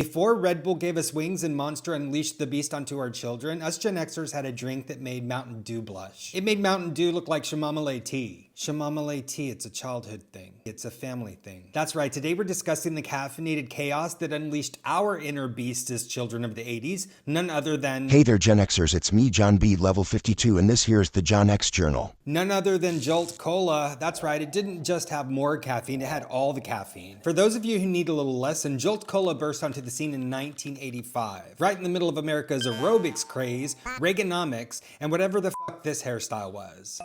Before Red Bull gave us wings and Monster unleashed the beast onto our children, us Gen Xers had a drink that made Mountain Dew blush. It made Mountain Dew look like chamomile tea. Chamomile tea, it's a childhood thing. It's a family thing. That's right, today we're discussing the caffeinated chaos that unleashed our inner beast as children of the 80s, none other than... Hey there Gen Xers, it's me John B, level 52, and this here is the John X Journal. None other than Jolt Cola. That's right, it didn't just have more caffeine, it had all the caffeine. For those of you who need a little lesson, Jolt Cola burst onto the scene in 1985, right in the middle of America's aerobics craze, Reaganomics, and whatever the fuck this hairstyle was.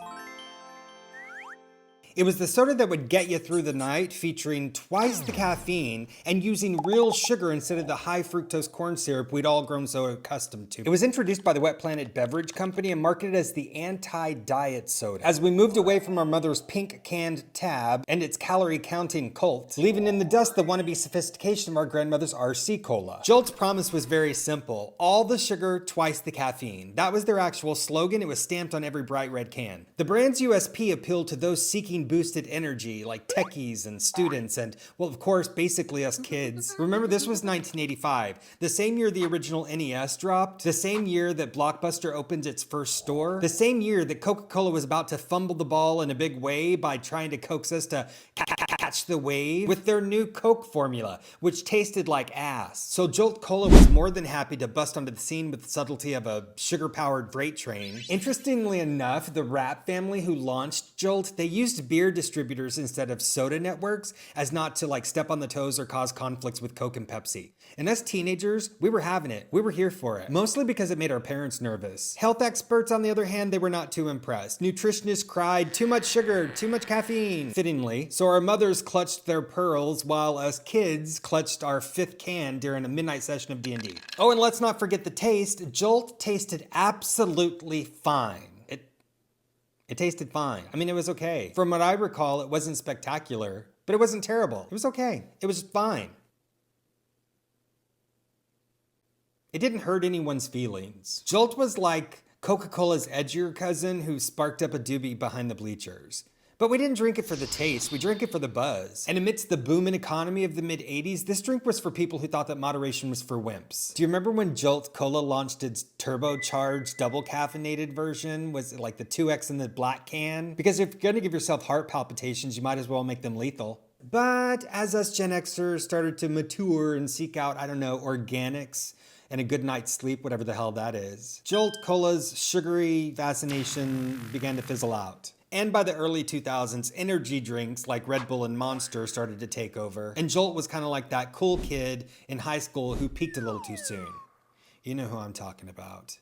It was the soda that would get you through the night, featuring twice the caffeine and using real sugar instead of the high fructose corn syrup we'd all grown so accustomed to. It was introduced by the Wet Planet Beverage Company and marketed as the anti-diet soda. As we moved away from our mother's pink canned tab and its calorie counting cult, leaving in the dust the wannabe sophistication of our grandmother's RC Cola. Jolt's promise was very simple. All the sugar, twice the caffeine. That was their actual slogan. It was stamped on every bright red can. The brand's USP appealed to those seeking boosted energy like techies and students and, well, of course, basically us kids. Remember, this was 1985, the same year the original NES dropped, the same year that Blockbuster opened its first store, the same year that Coca-Cola was about to fumble the ball in a big way by trying to coax us to catch the wave with their new Coke formula, which tasted like ass. So Jolt Cola was more than happy to bust onto the scene with the subtlety of a sugar-powered freight train. Interestingly enough, the Rap family who launched Jolt, they used beer distributors instead of soda networks as not to like step on the toes or cause conflicts with Coke and Pepsi. And us teenagers, we were having it. We were here for it. Mostly because it made our parents nervous. Health experts, on the other hand, they were not too impressed. Nutritionists cried, too much sugar, too much caffeine, fittingly. So our mothers clutched their pearls while us kids clutched our 5th can during a midnight session of D&D. Oh, and let's not forget the taste. Jolt tasted absolutely fine. It tasted fine. I mean, it was okay. From what I recall, it wasn't spectacular, but it wasn't terrible. It was okay. It was fine. It didn't hurt anyone's feelings. Jolt was like Coca-Cola's edgier cousin who sparked up a doobie behind the bleachers. But we didn't drink it for the taste, we drank it for the buzz. And amidst the booming economy of the mid-80s, this drink was for people who thought that moderation was for wimps. Do you remember when Jolt Cola launched its turbocharged, double caffeinated version? Was it like the 2X in the black can? Because if you're gonna give yourself heart palpitations, you might as well make them lethal. But as us Gen Xers started to mature and seek out, I don't know, organics, and a good night's sleep, whatever the hell that is, Jolt Cola's sugary fascination began to fizzle out. And by the early 2000s, energy drinks like Red Bull and Monster started to take over. And Jolt was kind of like that cool kid in high school who peaked a little too soon. You know who I'm talking about.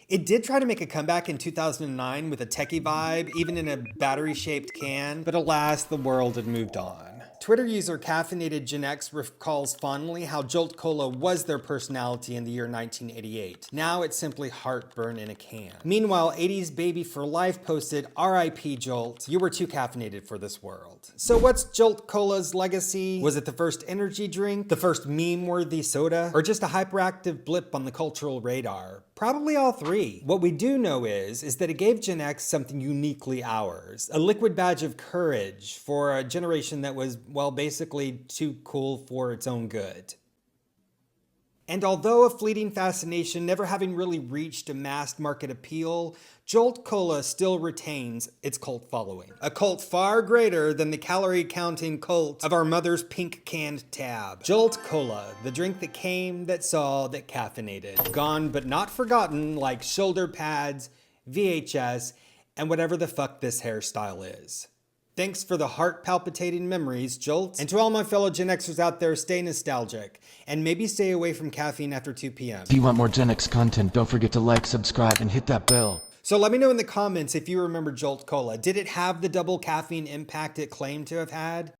It did try to make a comeback in 2009 with a techie vibe, even in a battery-shaped can, but alas, the world had moved on. Twitter user Caffeinated Gen X recalls fondly how Jolt Cola was their personality in the year 1988. Now it's simply heartburn in a can. Meanwhile, 80s Baby for Life posted, "R.I.P. Jolt, you were too caffeinated for this world." So what's Jolt Cola's legacy? Was it the first energy drink, the first meme-worthy soda, or just a hyperactive blip on the cultural radar? Probably all three. What we do know is that it gave Gen X something uniquely ours, a liquid badge of courage for a generation that was, well, basically too cool for its own good. And although a fleeting fascination, never having really reached a mass market appeal, Jolt Cola still retains its cult following. A cult far greater than the calorie-counting cult of our mother's pink canned tab. Jolt Cola, the drink that came, that saw, that caffeinated. Gone but not forgotten like shoulder pads, VHS, and whatever the fuck this hairstyle is. Thanks for the heart-palpitating memories, Jolt. And to all my fellow Gen Xers out there, stay nostalgic. And maybe stay away from caffeine after 2 p.m. If you want more Gen X content, don't forget to like, subscribe, and hit that bell. So let me know in the comments if you remember Jolt Cola. Did it have the double caffeine impact it claimed to have had?